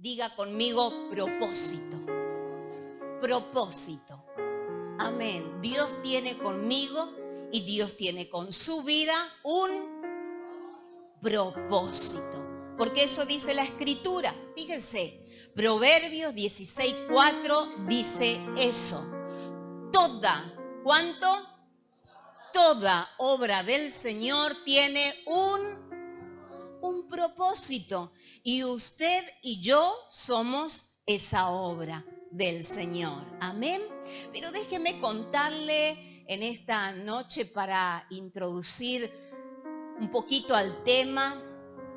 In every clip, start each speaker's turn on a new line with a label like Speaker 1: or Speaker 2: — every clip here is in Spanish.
Speaker 1: Diga conmigo propósito. Propósito. Amén. Dios tiene conmigo y Dios tiene con su vida un propósito. Porque eso dice la Escritura. Fíjense, Proverbios 16:4 dice eso. ¿Cuánto? Toda obra del Señor tiene un propósito. Y usted y yo somos esa obra del Señor. Amén. Pero déjeme contarle en esta noche para introducir un poquito al tema,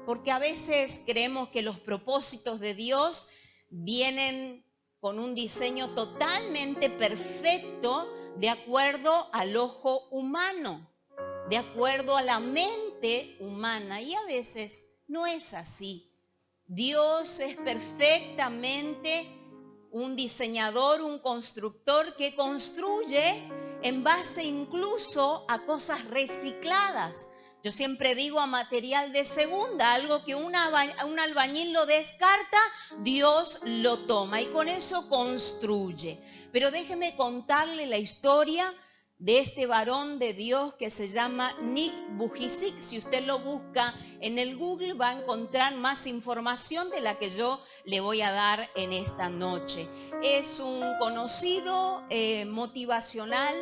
Speaker 1: porque a veces creemos que los propósitos de Dios vienen con un diseño totalmente perfecto de acuerdo al ojo humano, de acuerdo a la mente humana, y a veces no es así. Dios es perfectamente un diseñador, un constructor que construye en base incluso a cosas recicladas. Yo siempre digo a material de segunda, algo que un albañil lo descarta, Dios lo toma y con eso construye. Pero déjeme contarle la historia de este varón de Dios que se llama Nick Vujicic. Si usted lo busca en el Google va a encontrar más información de la que yo le voy a dar en esta noche. Es un conocido motivacional.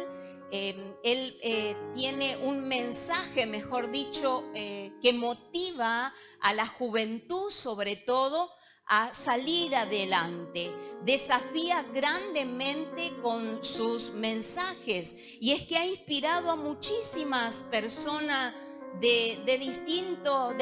Speaker 1: Él tiene un mensaje, mejor dicho, que motiva a la juventud sobre todo a salir adelante. Desafía grandemente con sus mensajes y es que ha inspirado a muchísimas personas de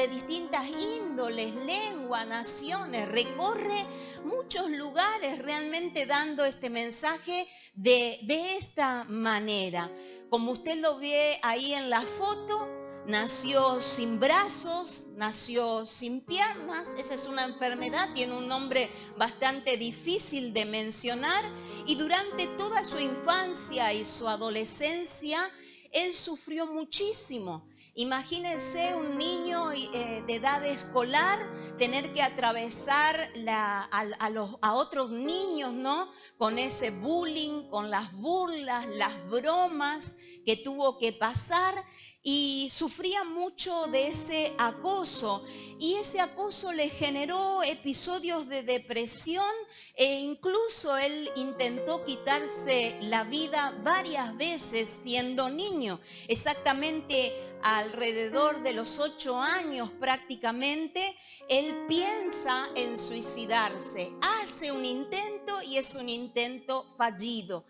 Speaker 1: distintas índoles, lenguas, naciones. Recorre muchos lugares realmente dando este mensaje de esta manera. Como usted lo ve ahí en la foto, nació sin brazos, nació sin piernas. Esa es una enfermedad, tiene un nombre bastante difícil de mencionar. Y durante toda su infancia y su adolescencia, él sufrió muchísimo. Imagínense un niño de edad escolar tener que atravesar a otros niños, ¿no? Con ese bullying, con las burlas, las bromas que tuvo que pasar. Y sufría mucho de ese acoso y ese acoso le generó episodios de depresión e incluso él intentó quitarse la vida varias veces siendo niño, exactamente alrededor de los 8 años prácticamente. Él piensa en suicidarse, hace un intento y es un intento fallido.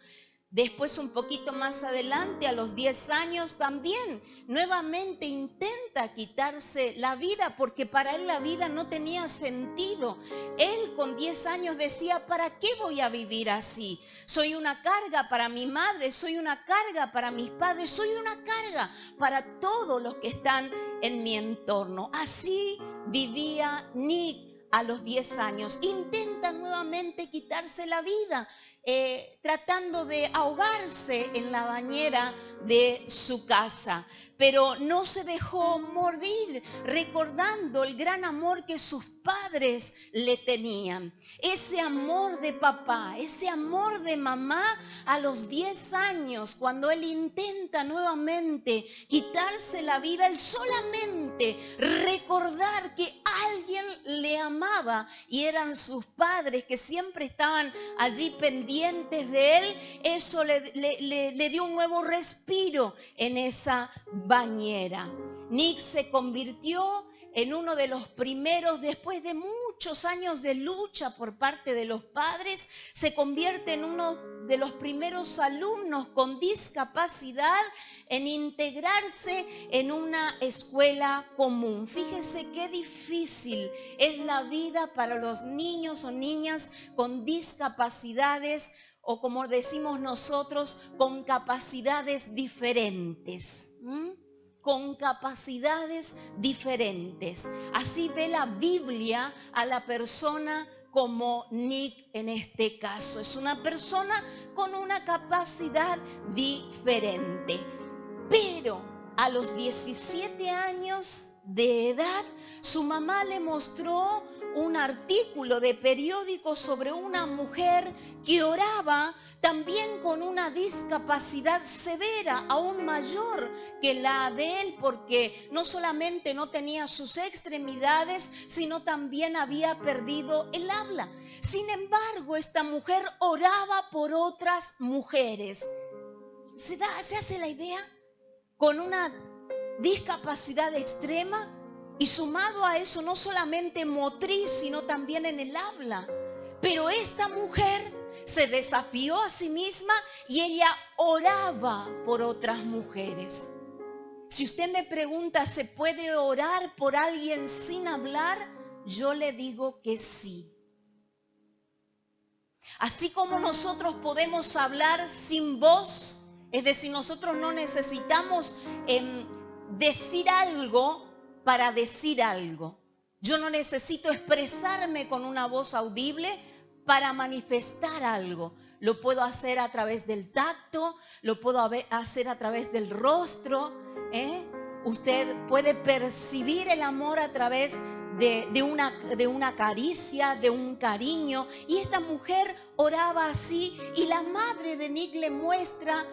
Speaker 1: Después, un poquito más adelante, a los 10 años, también nuevamente intenta quitarse la vida porque para él la vida no tenía sentido. Él con 10 años decía, ¿para qué voy a vivir así? Soy una carga para mi madre, soy una carga para mis padres, soy una carga para todos los que están en mi entorno. Así vivía Nick a los 10 años. Intenta nuevamente quitarse la vida. Tratando de ahogarse en la bañera de su casa, pero no se dejó morir, recordando el gran amor que sus padres le tenían. Ese amor de papá, ese amor de mamá a los 10 años, cuando él intenta nuevamente quitarse la vida, él solamente recordar que alguien le amaba y eran sus padres que siempre estaban allí pendientes de él, eso le dio un nuevo respiro en esa bañera. Nick se convirtió en uno de los primeros, después de muchos años de lucha por parte de los padres, se convierte en uno de los primeros alumnos con discapacidad en integrarse en una escuela común. Fíjese qué difícil es la vida para los niños o niñas con discapacidades, o como decimos nosotros, con capacidades diferentes. Con capacidades diferentes. Así ve la Biblia a la persona como Nick en este caso. Es una persona con una capacidad diferente. Pero a los 17 años de edad, su mamá le mostró un artículo de periódico sobre una mujer que oraba también con una discapacidad severa, aún mayor que la de él, porque no solamente no tenía sus extremidades, sino también había perdido el habla. Sin embargo, esta mujer oraba por otras mujeres. ¿Se hace la idea? Con una discapacidad extrema y sumado a eso no solamente motriz, sino también en el habla. Pero esta mujer se desafió a sí misma y ella oraba por otras mujeres. Si usted me pregunta, ¿se puede orar por alguien sin hablar? Yo le digo que sí. Así como nosotros podemos hablar sin voz, es decir, nosotros no necesitamos decir algo para decir algo. Yo no necesito expresarme con una voz audible para manifestar algo. Lo puedo hacer a través del tacto, lo puedo hacer a través del rostro. Usted puede percibir el amor a través de una caricia, de un cariño. Y esta mujer oraba así, y la madre de Nick le muestra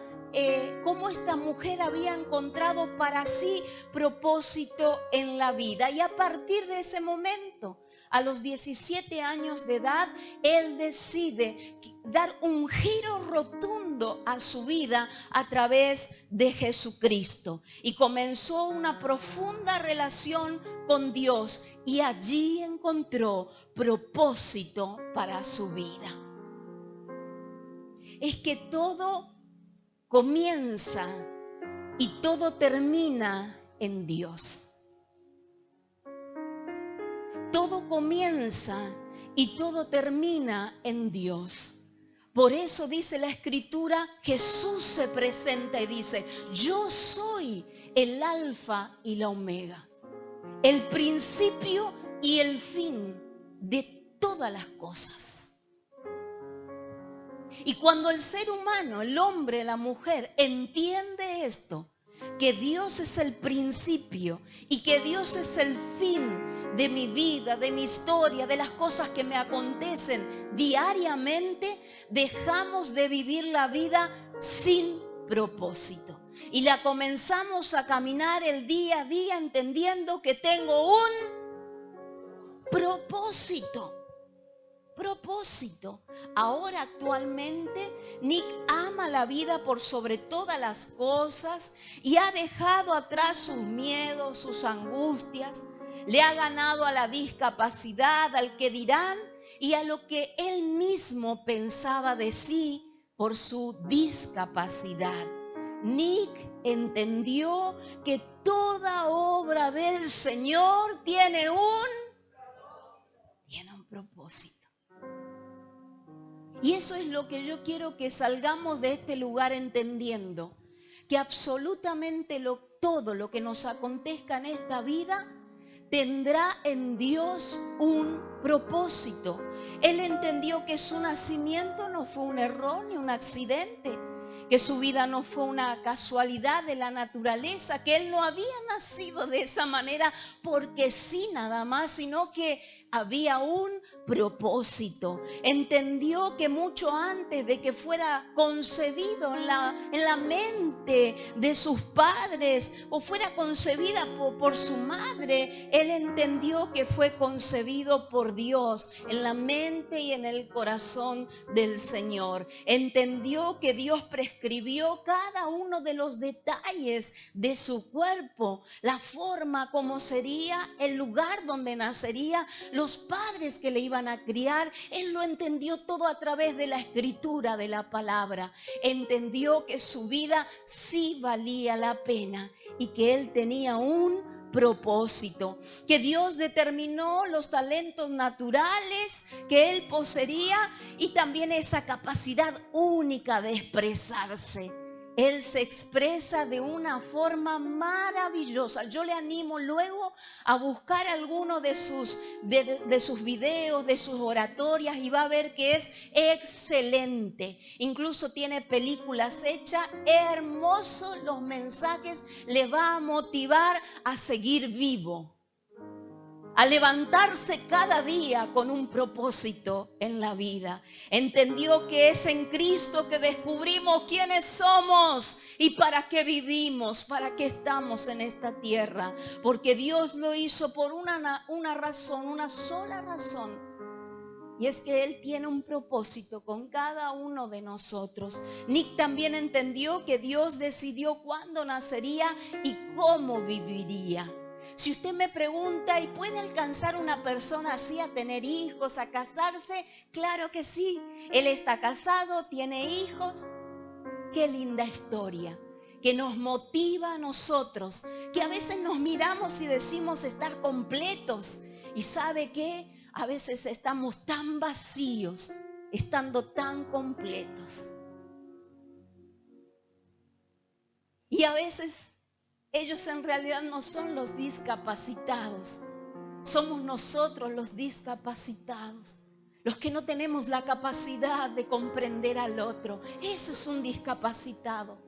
Speaker 1: cómo esta mujer había encontrado para sí propósito en la vida. Y a partir de ese momento, a los 17 años de edad, él decide dar un giro rotundo a su vida a través de Jesucristo. Y comenzó una profunda relación con Dios y allí encontró propósito para su vida. Es que todo comienza y todo termina en Dios. Todo comienza y todo termina en Dios. Por eso dice la Escritura, Jesús se presenta y dice: yo soy el alfa y la omega, el principio y el fin de todas las cosas. Y cuando el ser humano, el hombre, la mujer, entiende esto, que Dios es el principio y que Dios es el fin de mi vida, de mi historia, de las cosas que me acontecen diariamente, dejamos de vivir la vida sin propósito. Y la comenzamos a caminar el día a día entendiendo que tengo un propósito. Ahora actualmente Nick ama la vida por sobre todas las cosas y ha dejado atrás sus miedos, sus angustias. Le ha ganado a la discapacidad, al que dirán y a lo que él mismo pensaba de sí por su discapacidad. Nick entendió que toda obra del Señor tiene un propósito. Y eso es lo que yo quiero que salgamos de este lugar entendiendo, que absolutamente todo lo que nos acontezca en esta vida tendrá en Dios un propósito. Él entendió que su nacimiento no fue un error ni un accidente, que su vida no fue una casualidad de la naturaleza, que él no había nacido de esa manera porque sí nada más, sino que había un propósito. Entendió que mucho antes de que fuera concebido en la mente de sus padres o fuera concebida por su madre, él entendió que fue concebido por Dios en la mente y en el corazón del Señor. Entendió que Dios prescribió cada uno de los detalles de su cuerpo, la forma como sería, el lugar donde nacería, los padres que le iban a criar. Él lo entendió todo a través de la Escritura, de la palabra. Entendió que su vida sí valía la pena y que él tenía un propósito, que Dios determinó los talentos naturales que él poseía y también esa capacidad única de expresarse. Él se expresa de una forma maravillosa. Yo le animo luego a buscar alguno de sus videos, de sus oratorias, y va a ver que es excelente. Incluso tiene películas hechas, hermosos los mensajes, le va a motivar a seguir vivo, a levantarse cada día con un propósito en la vida. Entendió que es en Cristo que descubrimos quiénes somos y para qué vivimos, para qué estamos en esta tierra. Porque Dios lo hizo por una razón, una sola razón. Y es que Él tiene un propósito con cada uno de nosotros. Nick también entendió que Dios decidió cuándo nacería y cómo viviría. Si usted me pregunta, ¿y puede alcanzar una persona así a tener hijos, a casarse? Claro que sí. Él está casado, tiene hijos. Qué linda historia, que nos motiva a nosotros, que a veces nos miramos y decimos estar completos. ¿Y sabe qué? A veces estamos tan vacíos, estando tan completos. Y a veces ellos en realidad no son los discapacitados, somos nosotros los discapacitados, los que no tenemos la capacidad de comprender al otro. Eso es un discapacitado.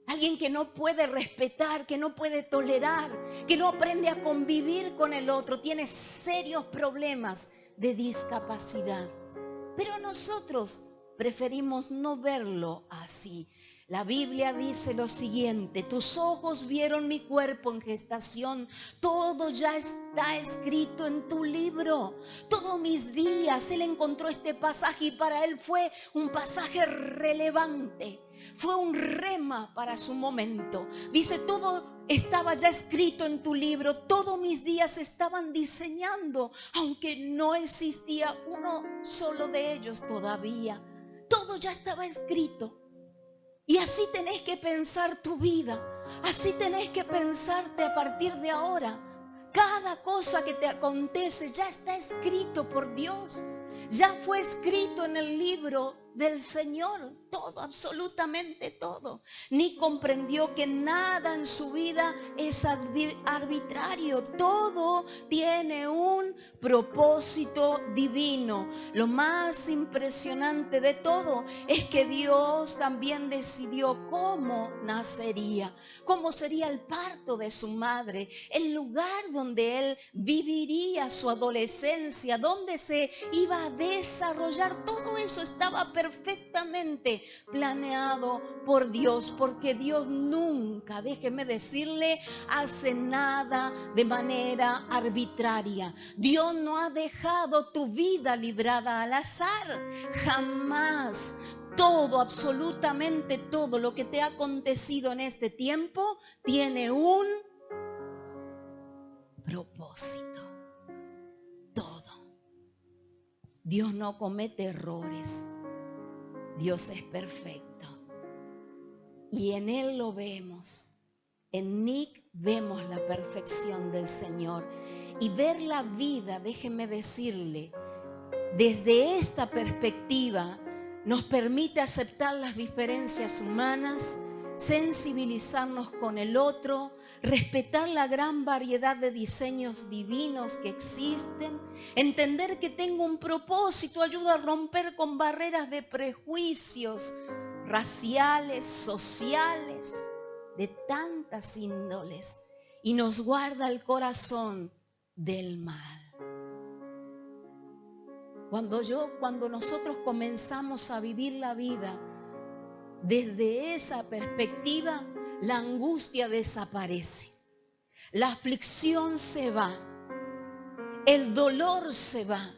Speaker 1: Alguien que no puede respetar, que no puede tolerar, que no aprende a convivir con el otro, tiene serios problemas de discapacidad. Pero nosotros preferimos no verlo así. La Biblia dice lo siguiente: tus ojos vieron mi cuerpo en gestación, todo ya está escrito en tu libro. Todos mis días Él encontró este pasaje y para Él fue un pasaje relevante. Fue un rema para su momento. Dice, todo estaba ya escrito en tu libro, todos mis días estaban diseñando, aunque no existía uno solo de ellos todavía. Todo ya estaba escrito. Y así tenés que pensar tu vida, así tenés que pensarte a partir de ahora. Cada cosa que te acontece ya está escrito por Dios. Ya fue escrito en el libro del Señor, todo, absolutamente todo. Ni comprendió que nada en su vida es arbitrario, todo tiene un propósito divino. Lo más impresionante de todo es que Dios también decidió cómo nacería, cómo sería el parto de su madre, el lugar donde él viviría su adolescencia, donde se iba a desarrollar. Todo eso estaba perfectamente planeado por Dios, porque Dios nunca, déjeme decirle, hace nada de manera arbitraria. Dios no ha dejado tu vida librada al azar, jamás. Todo, absolutamente todo lo que te ha acontecido en este tiempo tiene un propósito. Todo. Dios no comete errores. Dios es perfecto. Y en Él lo vemos. En Nick vemos la perfección del Señor. Y ver la vida, déjeme decirle, desde esta perspectiva nos permite aceptar las diferencias humanas, sensibilizarnos con el otro, respetar la gran variedad de diseños divinos que existen, entender que tengo un propósito, ayuda a romper con barreras de prejuicios raciales, sociales, de tantas índoles, y nos guarda el corazón del mal. Cuando nosotros comenzamos a vivir la vida desde esa perspectiva, la angustia desaparece, la aflicción se va, el dolor se va,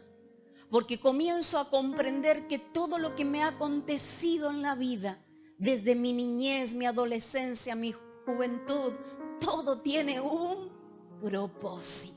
Speaker 1: porque comienzo a comprender que todo lo que me ha acontecido en la vida, desde mi niñez, mi adolescencia, mi juventud, todo tiene un propósito.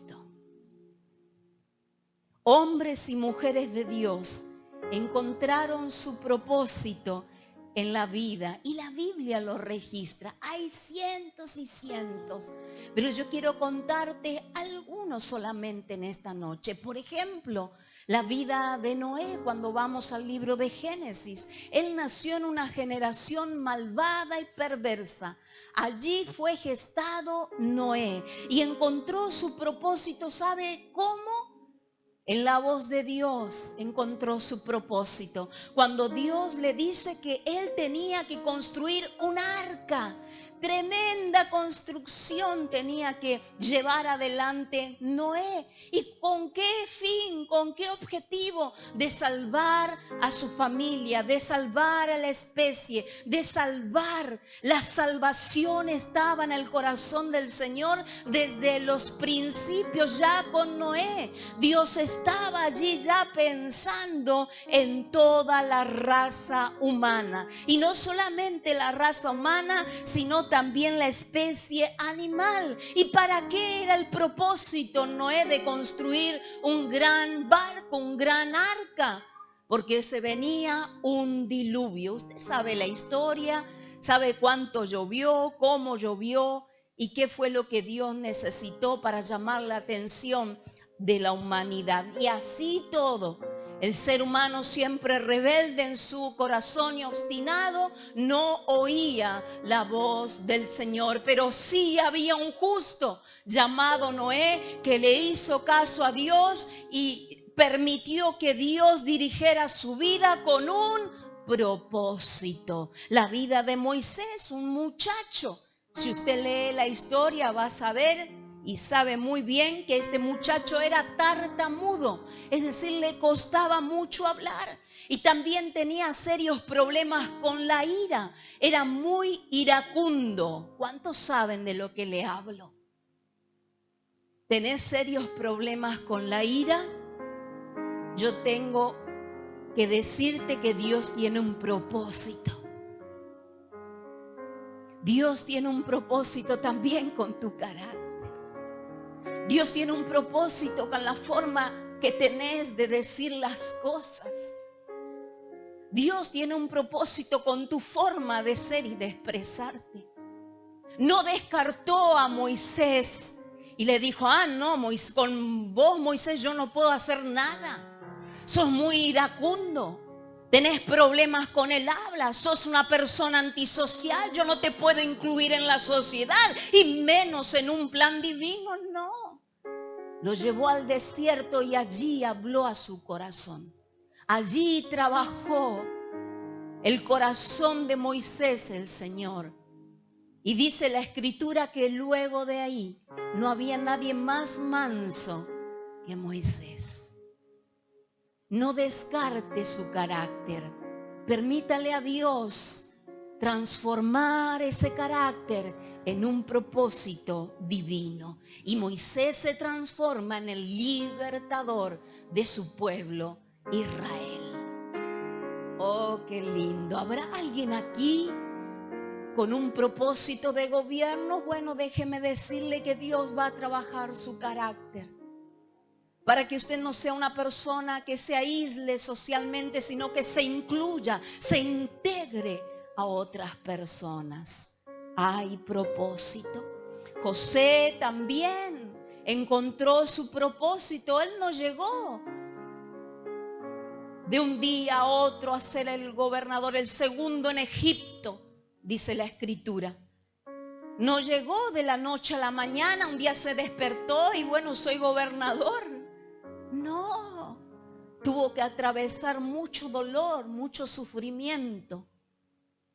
Speaker 1: Hombres y mujeres de Dios encontraron su propósito en la vida y la Biblia lo registra. Hay cientos y cientos, pero yo quiero contarte algunos solamente en esta noche. Por ejemplo, la vida de Noé, cuando vamos al libro de Génesis. Él nació en una generación malvada y perversa. Allí fue gestado Noé y encontró su propósito. ¿Sabe cómo? En la voz de Dios encontró su propósito. Cuando Dios le dice que él tenía que construir un arca, tremenda construcción tenía que llevar adelante Noé. ¿Y con qué fin, con qué objetivo? De salvar a su familia, de salvar a la especie, de salvar. La salvación estaba en el corazón del Señor desde los principios ya con Noé. Dios estaba allí ya pensando en toda la raza humana. Y no solamente la raza humana, sino también la especie animal. ¿Y para qué era el propósito, Noé, de construir un gran barco, un gran arca? Porque se venía un diluvio. Usted sabe la historia, sabe cuánto llovió, cómo llovió y qué fue lo que Dios necesitó para llamar la atención de la humanidad. Y así todo, el ser humano siempre rebelde en su corazón y obstinado, no oía la voz del Señor. Pero sí había un justo llamado Noé que le hizo caso a Dios y permitió que Dios dirigiera su vida con un propósito. La vida de Moisés, un muchacho. Si usted lee la historia va a saber y sabe muy bien que este muchacho era tartamudo, es decir, le costaba mucho hablar y también tenía serios problemas con la ira, era muy iracundo. ¿Cuántos saben de lo que le hablo? ¿Tenés serios problemas con la ira? Yo tengo que decirte que Dios tiene un propósito. Dios tiene un propósito también con tu carácter. Dios tiene un propósito con la forma que tenés de decir las cosas. Dios tiene un propósito con tu forma de ser y de expresarte. No descartó a Moisés y le dijo, no, con vos, Moisés, yo no puedo hacer nada. Sos muy iracundo. Tenés problemas con el habla, sos una persona antisocial, yo no te puedo incluir en la sociedad y menos en un plan divino, no. Lo llevó al desierto y allí habló a su corazón. Allí trabajó el corazón de Moisés el Señor. Y dice la Escritura que luego de ahí no había nadie más manso que Moisés. No descarte su carácter. Permítale a Dios transformar ese carácter en un propósito divino. Y Moisés se transforma en el libertador de su pueblo Israel. Oh, qué lindo. ¿Habrá alguien aquí con un propósito de gobierno? Bueno, déjeme decirle que Dios va a trabajar su carácter. Para que usted no sea una persona que se aísle socialmente, sino que se incluya, se integre a otras personas. Hay propósito. José también encontró su propósito. Él no llegó de un día a otro a ser el gobernador, el segundo en Egipto, dice la Escritura. No llegó de la noche a la mañana, un día se despertó y bueno, soy gobernador. No, tuvo que atravesar mucho dolor, mucho sufrimiento.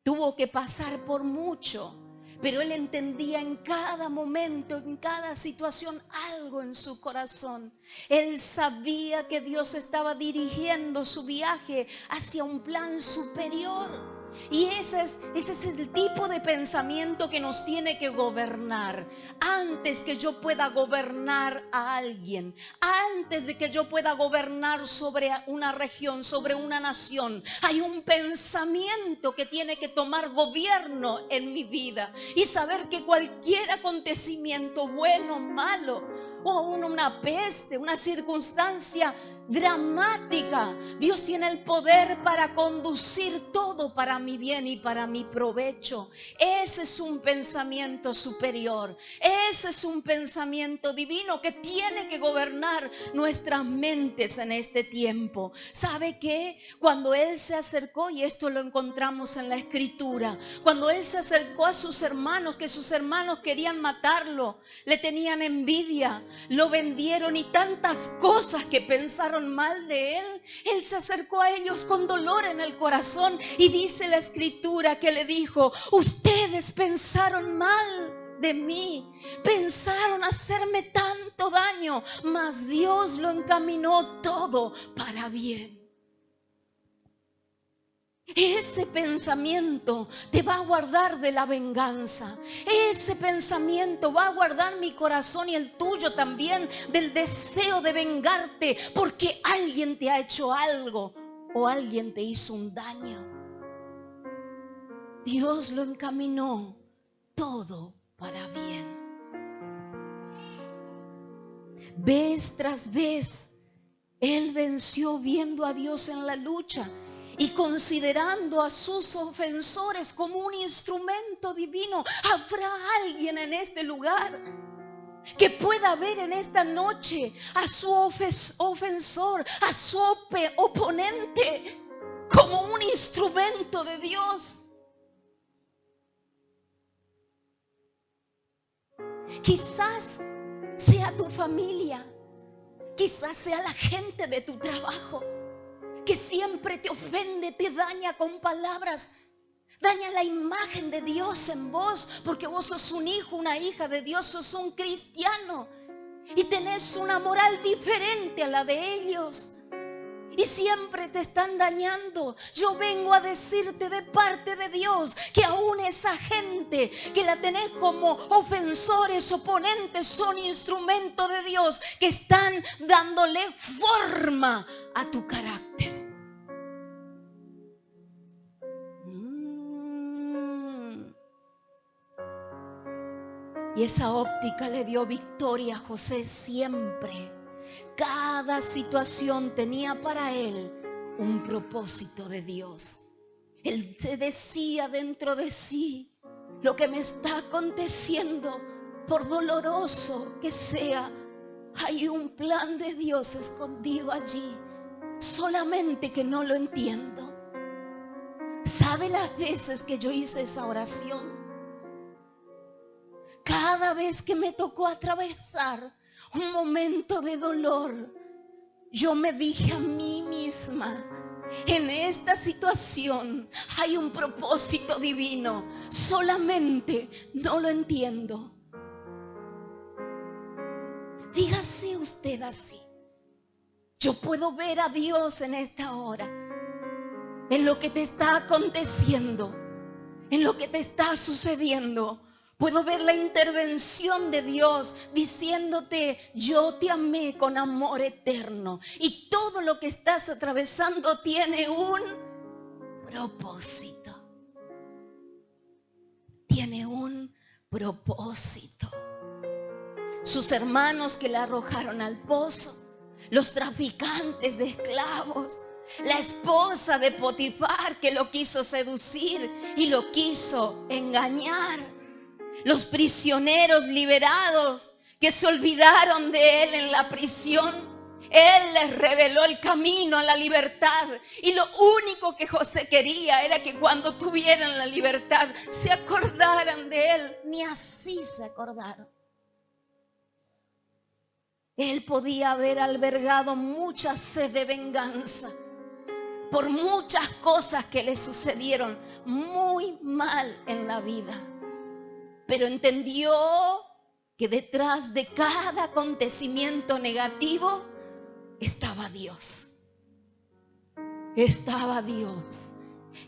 Speaker 1: Tuvo que pasar por mucho, pero él entendía en cada momento, en cada situación, algo en su corazón. Él sabía que Dios estaba dirigiendo su viaje hacia un plan superior. Y ese es el tipo de pensamiento que nos tiene que gobernar. Antes que yo pueda gobernar a alguien, antes de que yo pueda gobernar sobre una región, sobre una nación, hay un pensamiento que tiene que tomar gobierno en mi vida y saber que cualquier acontecimiento, bueno o malo, o aún una peste, una circunstancia dramática, Dios tiene el poder para conducir todo para mi bien y para mi provecho. Ese es un pensamiento superior, ese es un pensamiento divino que tiene que gobernar nuestras mentes en este tiempo. ¿Sabe qué? Cuando Él se acercó, y esto lo encontramos en la Escritura, cuando Él se acercó a sus hermanos, que sus hermanos querían matarlo, le tenían envidia, lo vendieron y tantas cosas que pensaron mal de él. Él se acercó a ellos con dolor en el corazón y dice la Escritura que le dijo: ustedes pensaron mal de mí, pensaron hacerme tanto daño, mas Dios lo encaminó todo para bien. Ese pensamiento te va a guardar de la venganza. Ese pensamiento va a guardar mi corazón y el tuyo también del deseo de vengarte porque alguien te ha hecho algo o alguien te hizo un daño. Dios lo encaminó todo para bien. Vez tras vez, él venció viendo a Dios en la lucha y considerando a sus ofensores como un instrumento divino. ¿Habrá alguien en este lugar que pueda ver en esta noche a su ofensor, a su oponente como un instrumento de Dios? Quizás sea tu familia, quizás sea la gente de tu trabajo, que siempre te ofende, te daña con palabras, daña la imagen de Dios en vos, porque vos sos un hijo, una hija de Dios, sos un cristiano y tenés una moral diferente a la de ellos. Y siempre te están dañando. Yo vengo a decirte de parte de Dios que aún esa gente que la tenés como ofensores, oponentes, son instrumentos de Dios que están dándole forma a tu carácter. Y esa óptica le dio victoria a José siempre. Cada situación tenía para él un propósito de Dios. Él se decía dentro de sí: lo que me está aconteciendo, por doloroso que sea, hay un plan de Dios escondido allí, solamente que no lo entiendo. ¿Sabe las veces que yo hice esa oración? Cada vez que me tocó atravesar un momento de dolor, yo me dije a mí misma: en esta situación hay un propósito divino, solamente no lo entiendo. Dígase usted así: yo puedo ver a Dios en esta hora, en lo que te está aconteciendo, en lo que te está sucediendo. Puedo ver la intervención de Dios diciéndote: yo te amé con amor eterno y todo lo que estás atravesando tiene un propósito. Tiene un propósito. Sus hermanos que la arrojaron al pozo, los traficantes de esclavos, la esposa de Potifar que lo quiso seducir y lo quiso engañar, los prisioneros liberados que se olvidaron de él en la prisión. Él les reveló el camino a la libertad y lo único que José quería era que cuando tuvieran la libertad se acordaran de él. Ni así se acordaron. Él podía haber albergado mucha sed de venganza por muchas cosas que le sucedieron muy mal en la vida. Pero entendió que detrás de cada acontecimiento negativo estaba Dios. Estaba Dios.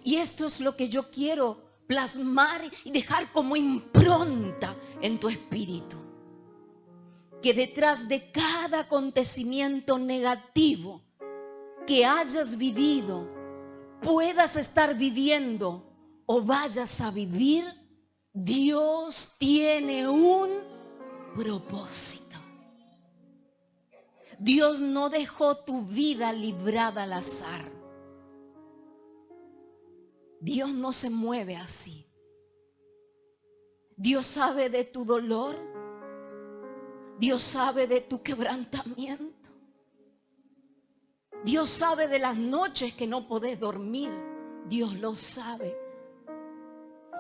Speaker 1: Y esto es lo que yo quiero plasmar y dejar como impronta en tu espíritu. Que detrás de cada acontecimiento negativo que hayas vivido, puedas estar viviendo o vayas a vivir, Dios tiene un propósito. Dios no dejó tu vida librada al azar. Dios no se mueve así. Dios sabe de tu dolor. Dios sabe de tu quebrantamiento. Dios sabe de las noches que no podés dormir. Dios lo sabe.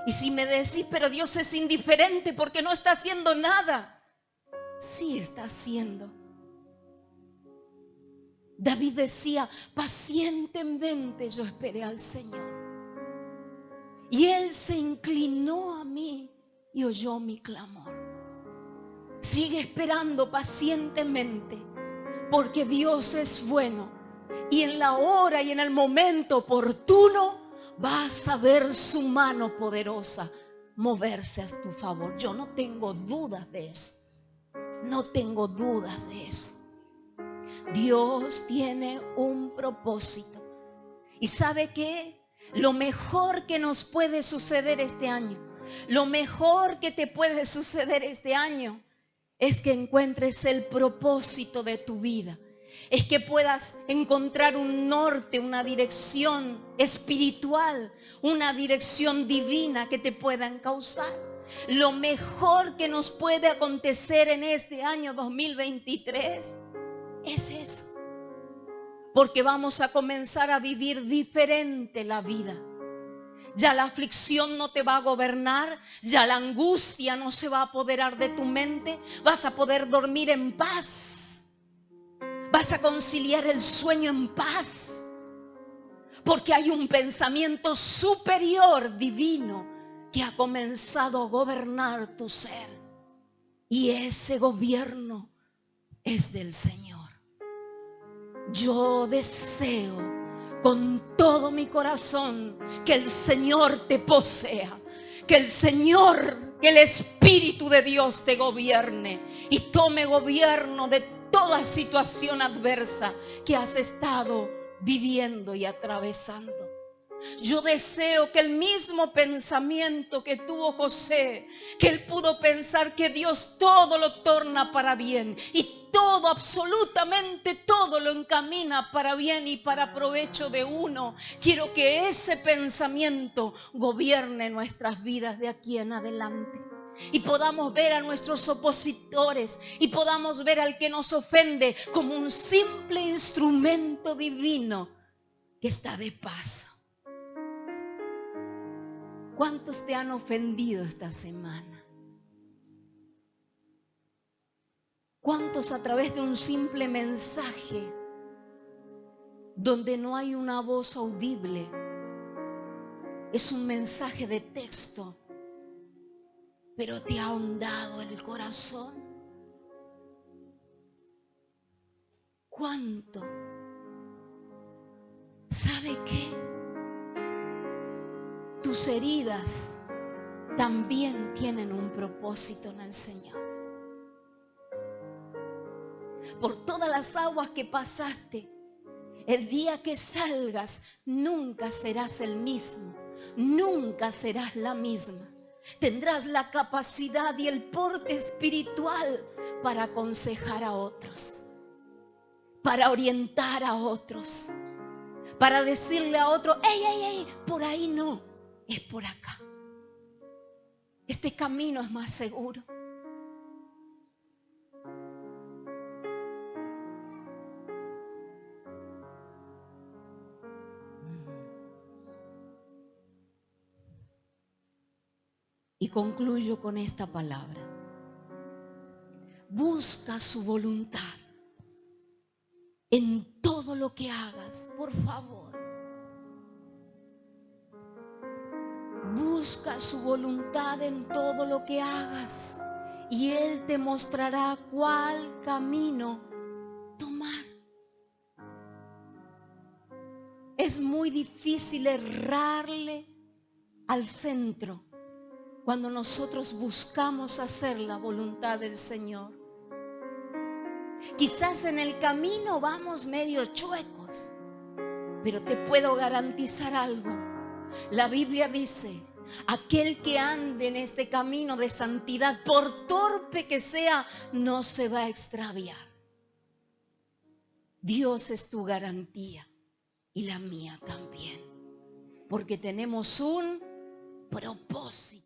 Speaker 1: Y si me decís: pero Dios es indiferente porque no está haciendo nada. sí está haciendo. David decía, pacientemente yo esperé al Señor. Y Él se inclinó a mí y oyó mi clamor. Sigue esperando pacientemente, porque Dios es bueno. Y en la hora y en el momento oportuno vas a ver su mano poderosa moverse a tu favor. Yo no tengo dudas de eso. No tengo dudas de eso. Dios tiene un propósito. ¿Y sabe qué? Lo mejor que nos puede suceder este año, lo mejor que te puede suceder este año es que encuentres el propósito de tu vida. Es que puedas encontrar un norte, una dirección espiritual, una dirección divina que te pueda encauzar. Lo mejor que nos puede acontecer en este año 2023 es eso. Porque vamos a comenzar a vivir diferente la vida. Ya la aflicción no te va a gobernar, ya la angustia no se va a apoderar de tu mente. Vas a poder dormir en paz. Vas a conciliar el sueño en paz. Porque hay un pensamiento superior, divino, que ha comenzado a gobernar tu ser. Y ese gobierno es del Señor. Yo deseo con todo mi corazón que el Señor te posea, que el Señor, que el Espíritu de Dios te gobierne y tome gobierno de toda situación adversa que has estado viviendo y atravesando. Yo deseo que el mismo pensamiento que tuvo José, que él pudo pensar que Dios todo lo torna para bien y todo, absolutamente todo lo encamina para bien y para provecho de uno. Quiero que ese pensamiento gobierne nuestras vidas de aquí en adelante. Y podamos ver a nuestros opositores y podamos ver al que nos ofende como un simple instrumento divino que está de paso. ¿Cuántos te han ofendido esta semana? ¿Cuántos a través de un simple mensaje donde no hay una voz audible? Es un mensaje de texto, pero te ha ahondado en el corazón. ¿Cuánto? ¿Sabe qué? Tus heridas también tienen un propósito en el Señor. Por todas las aguas que pasaste, el día que salgas nunca serás el mismo, nunca serás la misma. Tendrás la capacidad y el porte espiritual para aconsejar a otros, para orientar a otros, para decirle a otro, ¡ey! Por ahí no, es por acá. Este camino es más seguro. Y concluyo con esta palabra. Busca su voluntad en todo lo que hagas, por favor. Busca su voluntad en todo lo que hagas y Él te mostrará cuál camino tomar. Es muy difícil errarle al centro cuando nosotros buscamos hacer la voluntad del Señor. Quizás en el camino vamos medio chuecos, pero te puedo garantizar algo. La Biblia dice, aquel que ande en este camino de santidad, por torpe que sea, no se va a extraviar. Dios es tu garantía y la mía también, porque tenemos un propósito.